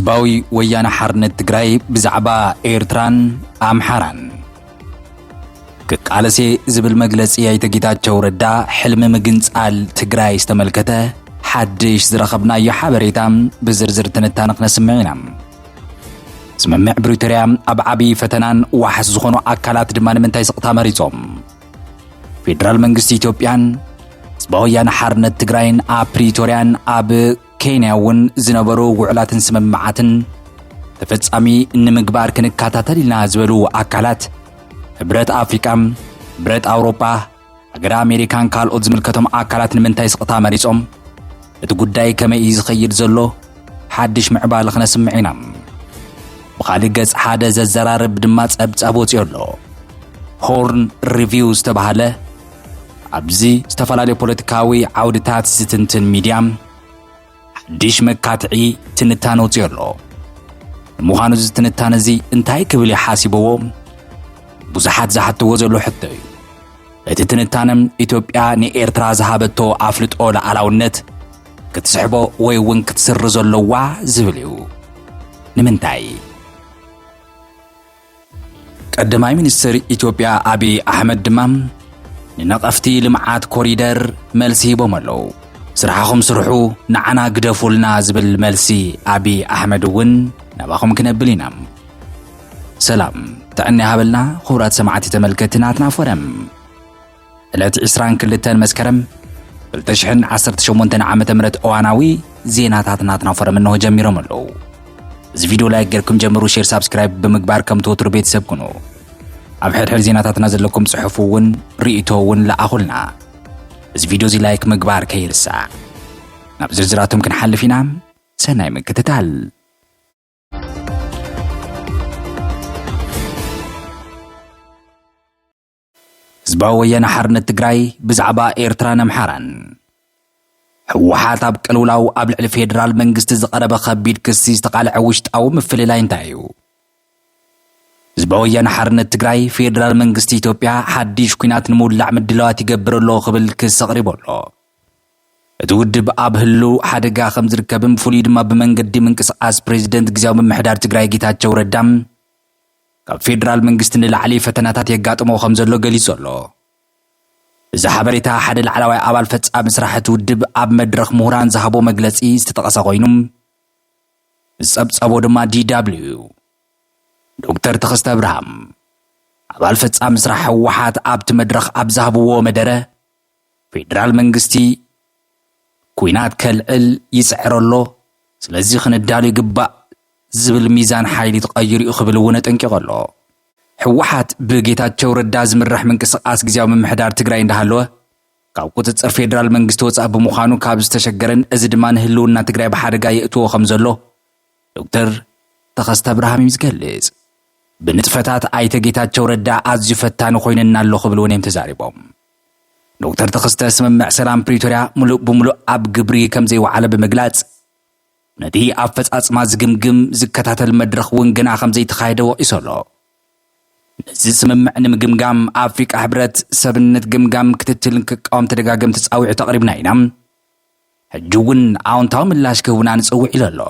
ህዝባዊ ወያነ ሓርነት ትግራይ ብዛዕባ ኤርትራን ኣምሓራን ከቃለሴ ዝብል መግለጺ አይተጌታቸው ረዳ ሕልም ምግንጻል ትግራይ ዝተመልከተ ሓድሽ ዝረኸብናዮ ሓበሬታ ብዝርዝር ትንታነ ክነስምዕና ስምምዕ ብሪቶሪያ ኣብ ዓቢ ፈተናን ዋሕስ ዝኾኑ ኣካላት ድማ ንምንታይ ስቕታ መሪጾም ፌደራል መንግስቲ ኢትዮጵያን ህዝባዊ ወያነ ሓርነት ትግራይን ኣብ ፕሪቶሪያን ኣብ ኬንያውን ዝነበሩ ውዕላትን ስምምዓትን ተፈጻሚ ንምግባር ክንከታተልና ዝበሉ ኣካላት ህብረት ኣፍሪካ ህብረት ኣውሮፓ ሃገር ኣሜሪካን ካልኦት ዝምልከቶም ኣካላት ንምንታይ ስቕታ መሪጾም እቲ ጉዳይ ከመይ ዝኸይድ ዘሎ ሓድሽ ምዕባለ ክነስምዕ ኢና ብኻሊእ ገጽ ሓደ ዘዘራርብ ድማ ጸብጻብ ወፂኡ ኣሎ ሆርን ሪቪው ዝተባህለ ኣብዚ ዝተፈላለዩ ፖለቲካዊ ዓውድታት ዝትንትን ሚድያ ሓድሽ መካትዒ ትንታነ ወፂኡ ኣሎ ንምዃኑ እዚ ትንታነ እዚ እንታይ ክብል ይሓሲብዎ ብዙሓት ዝሓትዎ ዘሎ ሕቶ እዩ እቲ ትንታነ ኢትዮጵያ ንኤርትራ ዝሃበቶ ኣፍልጦ ሉዓላውነት ክትስሕቦ ወይ እውን ክትስሪ ዘለዋ ዝብል እዩ ንምንታይ ቀዳማይ ሚኒስትር ኢትዮጵያ አብይ አሕመድ ድማ ንነቐፍቲ ልምዓት ኮሪደር መልሲ ሂቦም ኣለዉ ስራሕኹም ስርሑ ንዓና ግደፉልና ዝብል መልሲ አብይ አሕመድ እውን ናባኹም ክነብል ኢና ሰላም ተዕኒ ሃበልና ኹብራት ሰማዓት ተመልከትና ትናፈረም ዕለት 22 መስከረም 2018 ዓመተ ምህረት እዋናዊ ዜናታትና ትናፈረም ነው ጀሚሮም ኣለዉ እዚ ቪዲዮ ላይክ ገርኩም ጀምሩ ሼር ሳብስክራይብ ብምግባር ከም ትወትሩ ቤተሰብ ኩኑ ኣብ ሕድሕድ ዜናታትና ዘለኩም ጽሑፉውን ርእቶውን ለኣኹልና እዚ ቪዲዮ እዚ ላይክ ምግባር ከይርሳዕ ናብ ዝርዝራቶም ክንሓልፍ ኢና ሰናይ ምክትታል ህዝባዊ ወያነ ሓርነት ትግራይ ብዛዕባ ኤርትራን ኣምሓራን ሕወሓት ኣብ ቅልውላው ኣብ ልዕሊ ፌደራል መንግስቲ ዝቐረበ ከቢድ ክሲ ዝተቃልዐ ውሽጣዊ ምፍልላይ እንታይ እዩ ህዝባዊ ወያነ ሓርነት ትግራይ ፌደራል መንግስቲ ኢትዮጵያ ሓድሽ ኩናት ንምውላዕ ምድላዋት ይገብር ኣሎ ክብል ክስ ኣቕሪቡ ኣሎ እቲ ውድብ ኣብ ህሉ ሓደጋ ከም ዝርከብን ፍሉይ ድማ ብመንገዲ ምንቅስቓስ ፕሬዚደንት ግዝያዊ ምምሕዳር ትግራይ ጌታቸው ረዳም ካብ ፌደራል መንግስቲ ንላዕሊ ፈተናታት የጋጥሞ ከም ዘሎ ገሊጹ ኣሎ እዚ ሓበሬታ ሓደ ላዕለዋይ ኣባል ፈጻሚ ስራሕቲ ውድብ ኣብ መድረኽ ምሁራን ዝሃቦ መግለጺ ዝተጠቐሰ ኮይኑ ዝጸብጸቦ ድማ DW ዶክተር ተኸስተ ብርሃም ኣባል ፈጻሚ ስራሕ ሕወሓት ኣብቲ መድረኽ ኣብ ዝሃብዎ መደረ ፌደራል መንግስቲ ኩናት ከልዕል ይስዕር ኣሎ ስለዚ ክንዳሉ ይግባእ ዝብል ሚዛን ሓይሊ ተቐይሩ እዩ ክብል እውን ጠንቂቑ ኣሎ ሕወሓት ብጌታቸው ረዳ ዝምራሕ ምንቅስቓስ ግዝያዊ ምምሕዳር ትግራይ እንዳሃለወ ካብ ቁፅፅር ፌደራል መንግስቲ ወፃኢ ብምዃኑ ካብ ዝተሸገረን እዚ ድማ ንህልውና ትግራይ ብሓደጋ የእትዎ ከም ዘሎ ዶክተር ተኸስተ ብርሃም ይዝገልጽ ብንጥፈታት ኣይተ ጌታቸው ረዳ ኣዝዩ ፈታኒ ኮይንና ኣሎ ክብል እውን እዮም ተዛሪቦም ዶክተር ተኸስተ ስምምዕ ሰላም ፕሪቶሪያ ሙሉእ ብሙሉእ ኣብ ግብሪ ከም ዘይወዓለ ብምግላጽ ነቲ ኣፈጻጽማ ዝግምግም ዝከታተል መድረኽ እውን ገና ከም ዘይተኻየደ ወቂሱ ኣሎ ነዚ ስምምዕ ንምግምጋም ኣፍሪቃ ሕብረት ሰብነት ግምጋም ክትትልን ክቃወም ተደጋገምቲ ጻዊዑ ተቕሪብና ኢና ሕጂ እውን ኣዎንታዊ ምላሽ ክህቡና ንጽውዕ ኢሉ ኣሎ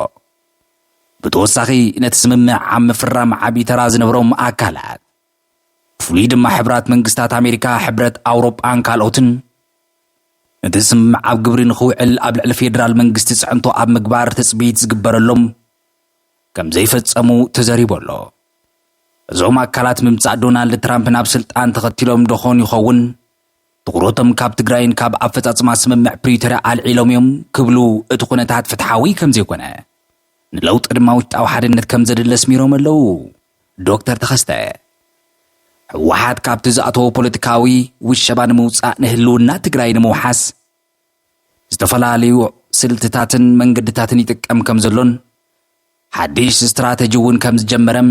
ብተወሳኺ ነቲ ስምምዕ ኣብ ምፍራም ዓብዪ ተራ ዝነበሮም ኣካላት ፍሉይ ድማ ሕብራት መንግስታት ኣሜሪካ ሕብረት ኣውሮጳን ካልኦትን ነቲ ስምምዕ ኣብ ግብሪ ንኽውዕል ኣብ ልዕሊ ፌደራል መንግስቲ ጽዕንቶ ኣብ ምግባር ተጽቢት ዝግበረሎም ከም ዘይፈጸሙ ተዘሪቡ ኣሎ እዞም ኣካላት ምምጻእ ዶናልድ ትራምፕ ናብ ስልጣን ተኸቲሎም ደኾኑ ይኸውን ትኩረቶም ካብ ትግራይን ካብ ኣፈጻጽማ ስምምዕ ፕሪቶሪያ ኣልዒሎም እዮም ክብሉ እቲ ኩነታት ፍትሓዊ ከም ዘይኮነ ንለውጢ ድማ ውሽጣዊ ሓድነት ከም ዘድለ ስሚሮም ኣለዉ ዶክተር ተኸስተ ሕወሓት ካብቲ ዝኣተዎ ፖለቲካዊ ውሸባ ንምውፃእ ንህልውና ትግራይ ንምውሓስ ዝተፈላለዩ ስልትታትን መንገድታትን ይጥቀም ከም ዘሎን ሓድሽ ስትራቴጂ እውን ከም ዝጀመረም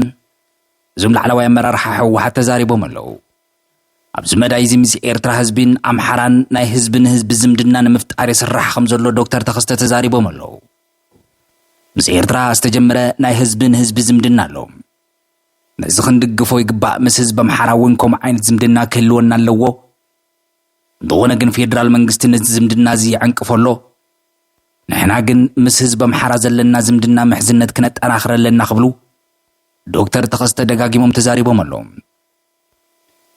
እዞም ላዕለዋይ ኣመራርሓ ሕወሓት ተዛሪቦም ኣለዉ ኣብዚ መዳይ እዚ ምስ ኤርትራ ህዝብን ኣምሓራን ናይ ህዝቢ ንህዝቢ ዝምድና ንምፍጣር የስራሕ ከም ዘሎ ዶክተር ተኸስተ ተዛሪቦም ኣለዉ ምስ ኤርትራ ዝተጀመረ ናይ ህዝቢ ንህዝቢ ዝምድና ኣሎ ነዚ ክንድግፎ ይግባእ ምስ ህዝቢ ኣምሓራ እውን ከምኡ ዓይነት ዝምድና ክህልወና ኣለዎ እንደኾነ ግን ፌደራል መንግስቲ ነዚ ዝምድና እዚ ይዕንቅፎ ኣሎ ንሕና ግን ምስ ህዝቢ ኣምሓራ ዘለና ዝምድና ምሕዝነት ክነጠናኽር ኣለና ክብሉ ዶክተር ተኸስተ ደጋጊሞም ተዛሪቦም ኣለዉ።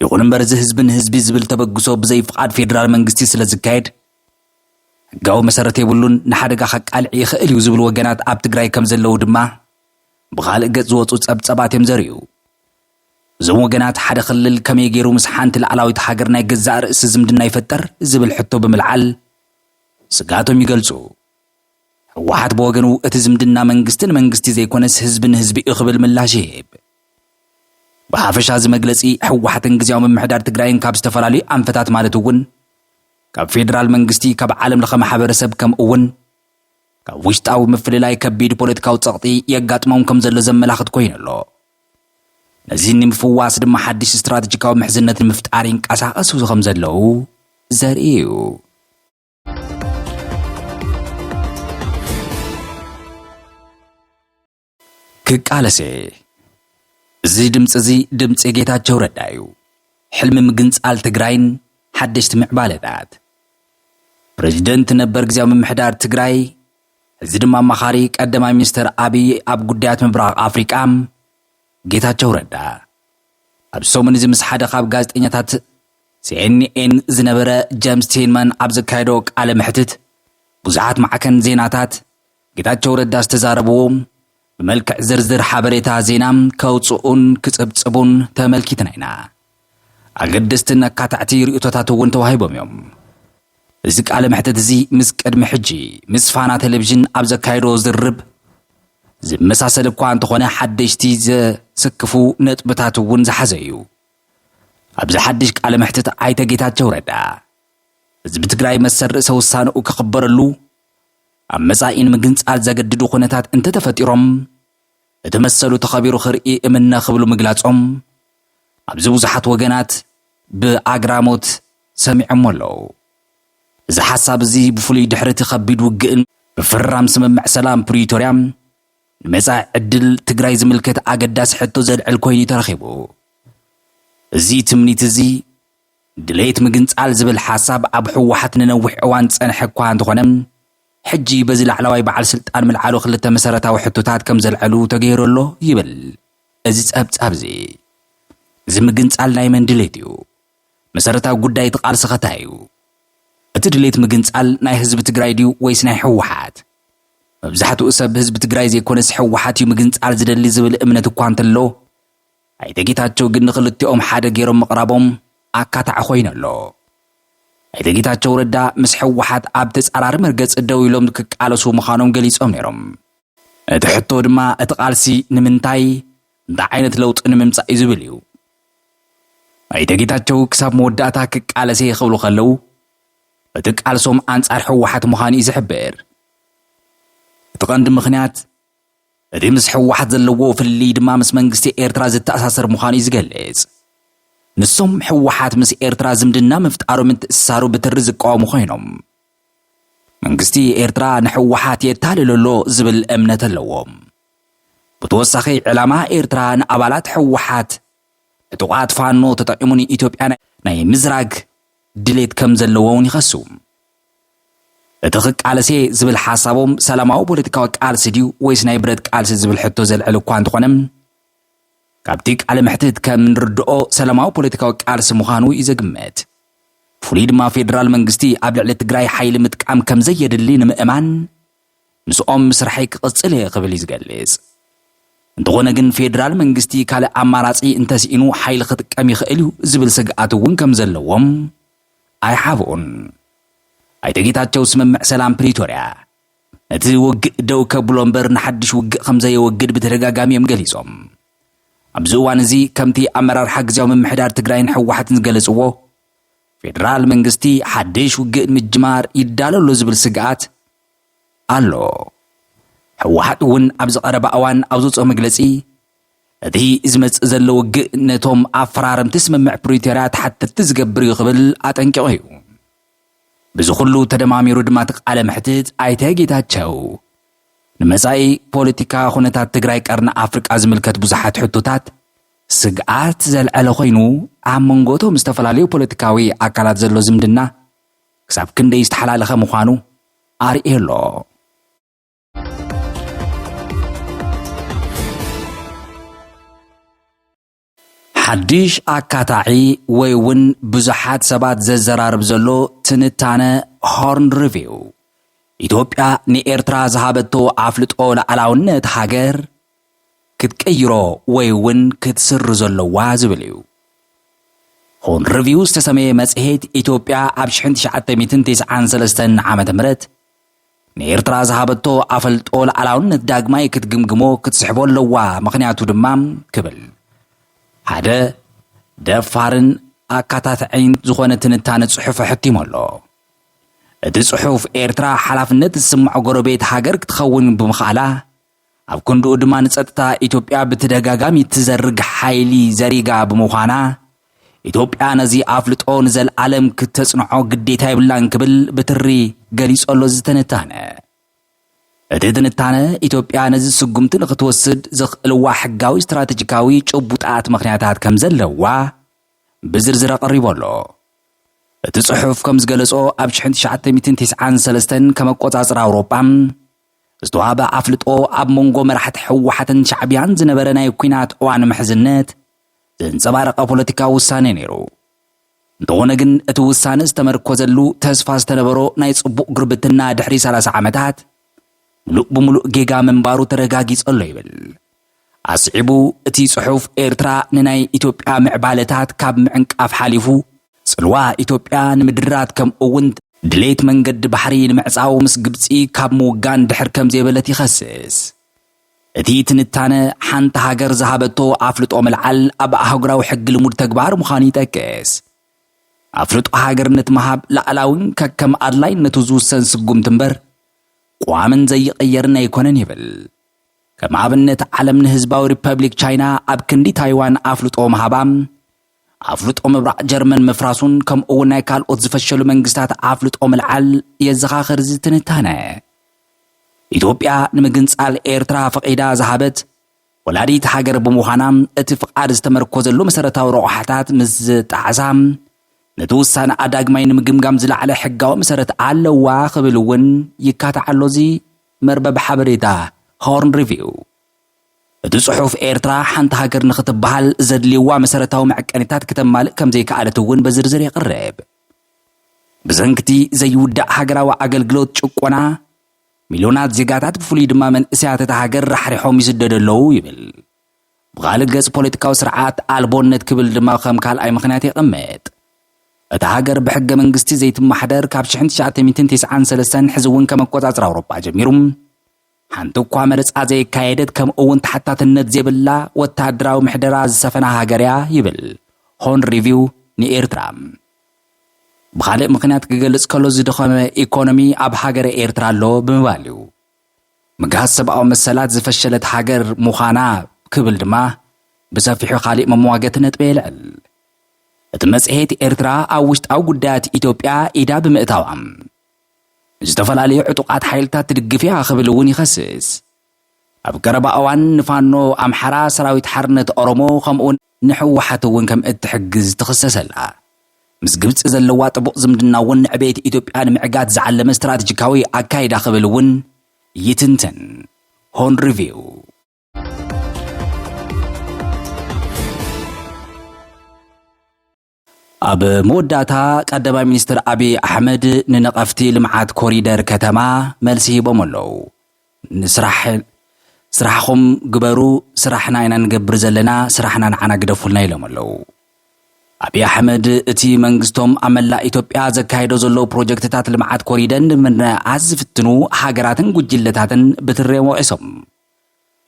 ይኹን እምበር እዚ ህዝቢ ንህዝቢ ዝብል ተበግሶ ብዘይፍቓድ ፌደራል መንግስቲ ስለ ዝካየድ ሕጋዊ መሰረት የብሉን ንሓደጋ ከቃልዕ ይኽእል እዩ ዝብል ወገናት ኣብ ትግራይ ከም ዘለዉ ድማ ብኻልእ ገጽ ዝወፁ ጸብጸባት እዮም ዘርእዩ። እዞም ወገናት ሓደ ክልል ከመይ ገይሩ ምስ ሓንቲ ላዕላዊት ሃገር ናይ ገዛእ ርእሲ ዝምድና ይፈጠር ዝብል ሕቶ ብምልዓል ስጋቶም ይገልጹ። ህወሓት ብወገኑ እቲ ዝምድና መንግስትን መንግስቲ ዘይኮነስ ህዝቢ ንህዝቢ እዩ ክብል ምላሽ ይህብ። ብሓፈሻ እዚ መግለጺ ህወሓትን ግዝያዊ ምምሕዳር ትግራይን ካብ ዝተፈላለዩ ኣንፈታት ማለት እውን ካብ ፌደራል መንግስቲ ካብ ዓለም ለኸ ማሕበረሰብ ከምኡ እውን ካብ ውሽጣዊ ምፍልላይ ከቢድ ፖለቲካዊ ጸቕጢ የጋጥሞም ከም ዘሎ ዘመላኽት ኮይኑ ኣሎ። ነዚ ንምፍዋስ ድማ ሓድሽ ስትራቴጂካዊ ምሕዝነት ንምፍጣር ይንቀሳቐሱ ከም ዘለዉ ዘርኢ እዩ። ክቃለሴ እዚ ድምፂ እዚ ድምፂ ጌታቸው ረዳ እዩ። ሕልሚ ምግንጻል ትግራይን ሓደሽቲ ምዕባለታት ፕሬዚደንት ነበር ግዝያዊ ምምሕዳር ትግራይ እዚ ድማ ኣማኻሪ ቀዳማይ ሚኒስትር ኣብይ ኣብ ጉዳያት ምብራቕ ኣፍሪቃ ጌታቸው ረዳ ኣብ ሰሙን እዚ ምስ ሓደ ካብ ጋዜጠኛታት ሲኤንኤን ዝነበረ ጀምስ ቴንማን ኣብ ዘካየዶ ቃለ ምሕትት ብዙሓት ማዕከን ዜናታት ጌታቸው ረዳ ዝተዛረብዎ ብመልክዕ ዝርዝር ሓበሬታ ዜና ከውፅኡን ክጽብጽቡን ተመልኪትና ኢና። ኣገደስትን ኣካታዕቲ ርእቶታት እውን ተዋሂቦም እዮም። እዚ ቃለ ምሕትት እዚ ምስ ቅድሚ ሕጂ ምስ ፋና ቴሌቪዥን ኣብ ዘካየዶ ዝርብ ዝመሳሰል እኳ እንተኾነ ሓደሽቲ ዘስክፉ ነጥብታት እውን ዝሓዘ እዩ። ኣብዚ ሓድሽ ቃለ ምሕትት ኣይተ ጌታቸው ረዳ ህዝቢ ትግራይ መሰል ርእሰ ውሳንኡ ክኽበረሉ ኣብ መጻኢን ምግንጻል ዘገድዱ ኩነታት እንተተፈጢሮም እቲ መሰሉ ተኸቢሩ ክርኢ እምነ ክብሉ ምግላጾም ኣብዚ ብዙሓት ወገናት ብኣግራሞት ሰሚዖም ኣለዉ። እዚ ሓሳብ እዚ ብፍሉይ ድሕሪ እቲ ከቢድ ውግእን ብፍራም ስምምዕ ሰላም ፕሪቶርያ ንመጻኢ ዕድል ትግራይ ዝምልከት ኣገዳሲ ሕቶ ዘልዕል ኮይኑ ተረኺቡ። እዚ ትምኒት እዚ ድሌት ምግንጻል ዝብል ሓሳብ ኣብ ህወሓት ንነዊሕ እዋን ጸንሐ እኳ እንተኾነ ሕጂ በዚ ላዕለዋይ በዓል ስልጣን ምልዓሉ ክልተ መሰረታዊ ሕቶታት ከም ዘልዕሉ ተገይሩ ኣሎ ይብል እዚ ጸብጻብ እዚ። እዚ ምግንጻል ናይ መን ድሌት እዩ? መሰረታዊ ጉዳይ እቲ ቃልሲ ኸታይ እዩ? እቲ ድሌት ምግንጻል ናይ ህዝቢ ትግራይ ድዩ ወይስ ናይ ህወሓት? መብዛሕትኡ ሰብ ህዝቢ ትግራይ ዘይኮነስ ህወሓት እዩ ምግንጻል ዝደሊ ዝብል እምነት እኳ እንተሎ ኣይተ ጌታቸው ግን ንኽልቲኦም ሓደ ገይሮም ምቕራቦም ኣካታዕ ኮይኑ ኣሎ። ኣይተ ጌታቸው ረዳ ምስ ህወሓት ኣብ ተጻራሪ መርገጽ ደው ኢሎም ክቃለሱ ምዃኖም ገሊጾም ነይሮም። እቲ ሕቶ ድማ እቲ ቃልሲ ንምንታይ እንታይ ዓይነት ለውጢ ንምምጻእ እዩ ዝብል እዩ። ኣይተ ጌታቸው ክሳብ መወዳእታ ክቃለሰ ይኽብሉ ከለዉ እቲ ቃልሶም ኣንጻር ህወሓት ምዃኑ እዩ ዝሕብር። እቲ ቀንዲ ምኽንያት እቲ ምስ ህወሓት ዘለዎ ፍልይ ድማ ምስ መንግስቲ ኤርትራ ዝተኣሳሰር ምዃኑ እዩ ዝገልጽ። ንሶም ህወሓት ምስ ኤርትራ ዝምድና ምፍጣሩ ምትእስሳሩ ብትሪ ዝቃወሙ ኮይኖም መንግስቲ ኤርትራ ንህወሓት የታልለሎ ዝብል እምነት ኣለዎም። ብተወሳኺ ዕላማ ኤርትራ ንኣባላት ህወሓት ዕጡቓት ፋኖ ተጠቂሙን ኢትዮጵያ ናይ ምዝራግ ድሌት ከም ዘለዎውን ይኸሱ። እቲ ክቃለሴ ዝብል ሓሳቦም ሰላማዊ ፖለቲካዊ ቃልሲ ድዩ ወይስ ናይ ብረት ቃልሲ ዝብል ሕቶ ዘልዕል እኳ እንተኾነ ካብቲ ቃለ ምሕትት ከም ንርድኦ ሰላማዊ ፖለቲካዊ ቃልሲ ምዃኑ እዩ ዝግመት። ፍሉይ ድማ ፌደራል መንግስቲ ኣብ ልዕሊ ትግራይ ሓይሊ ምጥቃም ከም ዘየድሊ ንምእማን ምስኦም ምስራሐይ ክቕጽል ክብል እዩ ዝገልጽ። እንተኾነ ግን ፌደራል መንግስቲ ካልእ ኣማራጺ እንተሲኢኑ ሓይሊ ክጥቀም ይኽእል እዩ ዝብል ስግኣት እውን ከም ዘለዎም ኣይሓብኡን። ኣይተ ጌታቸው ስምምዕ ሰላም ፕሪቶርያ ነቲ ውግእ ደው ከብሎ እምበር ንሓድሽ ውግእ ከም ዘየወግድ ብተደጋጋሚ እዮም ገሊጾም። ኣብዚ እዋን እዚ ከምቲ ኣመራርሓ ግዝያዊ ምምሕዳር ትግራይን ህወሓትን ዝገለጽዎ ፌደራል መንግስቲ ሓድሽ ውግእ ምጅማር ይዳለሎ ዝብል ስግኣት ኣሎ። ህወሓት እውን ኣብ ዝቐረበ እዋን ኣብ ዘውፅኦ መግለጺ እቲ ዝመጽእ ዘሎ ውግእ ነቶም ኣፈራረምቲ ስምምዕ ፕሪቶርያ ተሓተቲ ዝገብር እዩ ክብል ኣጠንቂቑ እዩ። ብዚ ኩሉ ተደማሚሩ ድማ እቲ ቃለ ምሕትት ኣይተ ጌታቸው ንመጻኢ ፖለቲካ ኩነታት ትግራይ ቀርኒ ኣፍሪቃ ዝምልከት ብዙሓት ሕቶታት ስግኣት ዘልዕለ ኮይኑ ኣብ መንጎቶም ዝተፈላለዩ ፖለቲካዊ ኣካላት ዘሎ ዝምድና ክሳብ ክንደይ ዝተሓላለኸ ምዃኑ ኣርእየሎ። ሓድሽ ኣካታዒ ወይ እውን ብዙሓት ሰባት ዘዘራርብ ዘሎ ትንታነ ሆርን ሪቪው ኢትዮጵያ ንኤርትራ ዝሃበቶ ኣፍልጦ ላዕላውነት ሃገር ክትቀይሮ ወይ እውን ክትስር ዘለዋ ዝብል እዩ። ሆርን ሪቪው ዝተሰመየ መጽሔት ኢትዮጵያ ኣብ 1993 ዓመተ ምህረት ንኤርትራ ዝሃበቶ ኣፍልጦ ላዕላውነት ዳግማይ ክትግምግሞ ክትስሕቦ ኣለዋ ምኽንያቱ ድማ ክብል ሓደ ደፋርን ኣካታታዒን ዝኾነ ትንታነ ጽሑፍ ሕቲሙ ኣሎ። እቲ ጽሑፍ ኤርትራ ሓላፍነት ዝስምዖ ጎረቤት ሃገር ክትኸውን ብምኽኣላ ኣብ ክንድኡ ድማ ንጸጥታ ኢትዮጵያ ብተደጋጋሚ ትዘርግ ሓይሊ ዘሪጋ ብምዃና ኢትዮጵያ ነዚ ኣፍልጦ ንዘለዓለም ክተጽንዖ ግዴታ የብላን ክብል ብትሪ ገሊጹ ኣሎ ዝተንታነ። እቲ ትንታነ ኢትዮጵያ ነዚ ስጉምቲ ንኽትወስድ ዘኽእልዋ ሕጋዊ ስትራቴጂካዊ ጭቡጣት ምኽንያታት ከም ዘለዋ ብዝርዝር ኣቐሪቡ ኣሎ። እቲ ጽሑፍ ከም ዝገለጾ ኣብ 1993 ከም ኣቆጻጽራ ኣውሮጳ ዝተዋህበ ኣፍልጦ ኣብ መንጎ መራሕቲ ሕወሓትን ሻዕብያን ዝነበረ ናይ ኩናት እዋን ምሕዝነት ዘንጸባረቐ ፖለቲካዊ ውሳነ ነይሩ። እንተኾነ ግን እቲ ውሳነ ዝተመርኮዘሉ ተስፋ ዝተነበሮ ናይ ጽቡቕ ግርብትና ድሕሪ 30 ዓመታት ሙሉእ ብምሉእ ጌጋ ምንባሩ ተረጋጊጹ ኣሎ ይብል። ኣስዒቡ እቲ ጽሑፍ ኤርትራ ንናይ ኢትዮጵያ ምዕባለታት ካብ ምዕንቃፍ ሓሊፉ ጽልዋ ኢትዮጵያ ንምድራት ከምኡውን ድሌት መንገዲ ባሕሪ ንምዕጻው ምስ ግብፂ ካብ ምውጋን ድሕር ከም ዘይበለት ይኸስስ። እቲ ትንታነ ሓንቲ ሃገር ዝሃበቶ ኣፍልጦ ምልዓል ኣብ ኣህጉራዊ ሕጊ ልሙድ ተግባር ምዃኑ ይጠቅስ። ኣፍልጦ ሃገርነት ምሃብ ላዕላውን ከከም ኣድላይነቱ ዝውሰን ስጉምቲ እምበር ቋምን ዘይቕየርን ኣይኮነን ይብል። ከም ኣብነት ዓለም ንህዝባዊ ሪፐብሊክ ቻይና ኣብ ክንዲ ታይዋን ኣፍልጦ ምሃባ ኣፍልጦ ምብራቕ ጀርመን ምፍራሱን ከምኡውን ናይ ካልኦት ዝፈሸሉ መንግስታት ኣፍልጦ ምልዓል የዘኻኽር ዝትንታነ። ኢትዮጵያ ንምግንጻል ኤርትራ ፈቒዳ ዝሃበት ወላዲት ሃገር ብምዃና እቲ ፍቓድ ዝተመርኮዘሉ መሰረታዊ ረቑሓታት ምስ ዝጣዓሳ ነቲ ውሳነ ኣዳግማይ ንምግምጋም ዝለዓለ ሕጋዊ መሰረት ኣለዋ ክብል እውን ይካታዕ ኣሎ። እዚ መርበብ ሓበሬታ ሆርን ሪቪው እቲ ጽሑፍ ኤርትራ ሓንቲ ሃገር ንኽትበሃል ዘድልይዋ መሰረታዊ መዕቀኒታት ከተማልእ ከም ዘይከኣለት እውን በዝርዝር የቕርብ። ብሰንኪቲ ዘይውዳእ ሃገራዊ ኣገልግሎት ጭቆና ሚልዮናት ዜጋታት ብፍሉይ ድማ መንእሰያት እታ ሃገር ራሕሪሖም ይስደዱ ኣለዉ ይብል። ብኻልእ ገጽ ፖለቲካዊ ስርዓት ኣልቦነት ክብል ድማ ከም ካልኣይ ምኽንያት የቐምጥ። እታ ሃገር ብሕገ መንግስቲ ዘይትማሕደር ካብ 1993 ሕዚ እውን ከም ኣቆጻጽራ ኣውሮጳ ጀሚሩ ሓንቲ እኳ መረጻ ዘይካየደት ከምኡውን ተሓታትነት ዘይብላ ወታደራዊ ምሕደራ ዝሰፈና ሃገር እያ ይብል ሆርን ሪቪው ንኤርትራ። ብኻልእ ምኽንያት ክገልጽ ከሎ ዝደኸመ ኢኮኖሚ ኣብ ሃገረ ኤርትራ ኣሎ ብምባል እዩ። ምግሃዝ ሰብኣዊ መሰላት ዝፈሸለት ሃገር ምዃና ክብል ድማ ብሰፊሑ ካልእ መመዋገቲ ነጥቢ የልዕል። እቲ መጽሔት ኤርትራ ኣብ ውሽጣዊ ጉዳያት ኢትዮጵያ ኢዳ ብምእታዋ ዝተፈላለዩ ዕጡቓት ሓይልታት ትድግፍ እያ ክብል እውን ይኸስስ። ኣብ ቀረባ እዋን ንፋኖ ኣምሓራ ሰራዊት ሓርነት ኦሮሞ ከምኡውን ንሕወሓት እውን ከም እትሕግዝ ትኽሰሰላ። ምስ ግብፂ ዘለዋ ጥቡቕ ዝምድና እውን ንዕቤት ኢትዮጵያ ንምዕጋት ዝዓለመ ስትራቴጂካዊ ኣካይዳ ክብል እውን ይትንትን ሆርን ሪቪው። ኣብ መወዳእታ ቀዳማይ ሚኒስትር አብይ አሕመድ ንነቐፍቲ ልምዓት ኮሪደር ከተማ መልሲ ሂቦም ኣለዉ። ስራሕኹም ግበሩ፣ ስራሕና ኢና ንገብር ዘለና፣ ስራሕና ንዓና ግደፉልና ኢሎም ኣለዉ። አብይ አሕመድ እቲ መንግስቶም ኣብ መላእ ኢትዮጵያ ዘካይዶ ዘሎ ፕሮጀክትታት ልምዓት ኮሪደር ንምንኣዝ ዝፍትኑ ሃገራትን ጉጅለታትን ብትሬም ወቂሶም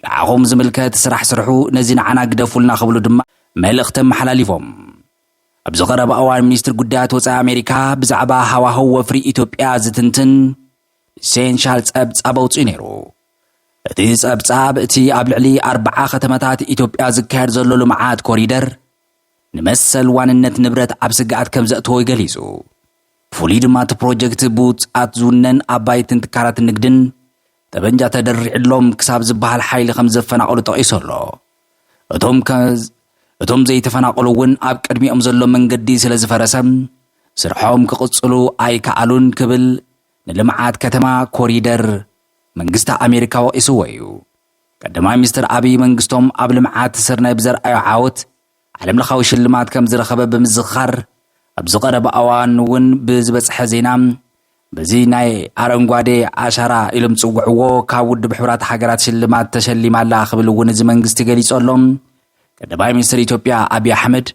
ንዓኹም ዝምልከት ስራሕ ስርሑ ነዚ ንዓና ግደፉልና ክብሉ ድማ መልእኽቲ መሓላሊፎም። ኣብ ዝቐረበ እዋን ሚኒስትር ጉዳያት ወፃኢ ኣሜሪካ ብዛዕባ ሃዋህው ወፍሪ ኢትዮጵያ ዝትንትን ሴንሻል ጸብጻብ ኣውፂኡ ነይሩ። እቲ ጸብጻብ እቲ ኣብ ልዕሊ 40 ከተማታት ኢትዮጵያ ዝካየድ ዘሎ ልምዓት ኮሪደር ንመሰል ዋንነት ንብረት ኣብ ስግኣት ከም ዘእትዎ ይገሊጹ። ብፍሉይ ድማ እቲ ፕሮጀክት ብውፅኣት ዝውነን ኣባይትን ትካላት ንግድን ጠበንጃ ተደሪዕሎም ክሳብ ዝበሃል ሓይሊ ከም ዘፈናቐሉ ጠቒሱ ኣሎ። እቶም ዘይተፈናቐሉ እውን ኣብ ቅድሚኦም ዘሎ መንገዲ ስለ ዝፈረሰ ስርሖም ክቕጽሉ ኣይከኣሉን ክብል ንልምዓት ከተማ ኮሪደር መንግስቲ ኣሜሪካ ወቂስዎ እዩ። ቀዳማይ ሚኒስትር አብይ መንግስቶም ኣብ ልምዓት ስርናይ ብዘርአዮ ዓወት ዓለም ለኻዊ ሽልማት ከም ዝረኸበ ብምዝኻር ኣብ ዝቐረበ እዋን እውን ብዝበፅሐ ዜና በዚ ናይ አረንጓዴ አሻራ ኢሎም ጽውዕዎ ካብ ውድብ ሕብራት ሃገራት ሽልማት ተሸሊማላ ክብል እውን እዚ መንግስቲ ገሊጾሎም ቀዳማይ ሚኒስትር ኢትዮጵያ አብይ አሕመድ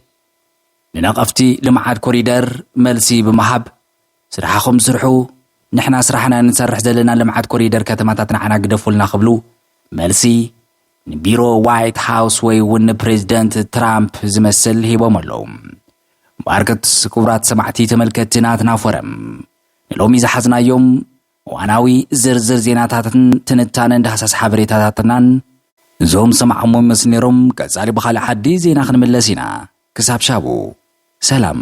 ንነቐፍቲ ልምዓት ኮሪደር መልሲ ብምሃብ ስራሕኹም ስርሑ ንሕና ስራሕና ንሰርሕ ዘለና ልምዓት ኮሪደር ከተማታት ንዓና ግደፉልና ክብሉ መልሲ ንቢሮ ዋይት ሃውስ ወይ እውን ፕሬዚደንት ትራምፕ ዝመስል ሂቦም ኣለዉ ባርከት ክቡራት ሰማዕቲ ተመልከትና ትናፈረም ሎሚ ዝሓዝናዮም ዋናዊ ዝርዝር ዜናታትን ትንታነን ዳህሳስ ሓበሬታታትናን ዞም ሰማዕሞም መስነሮም ቀጻሊ በኻሊ ሓዲ ዜና ክንምለስ ኢና ክሳብ ሻቡ ሰላም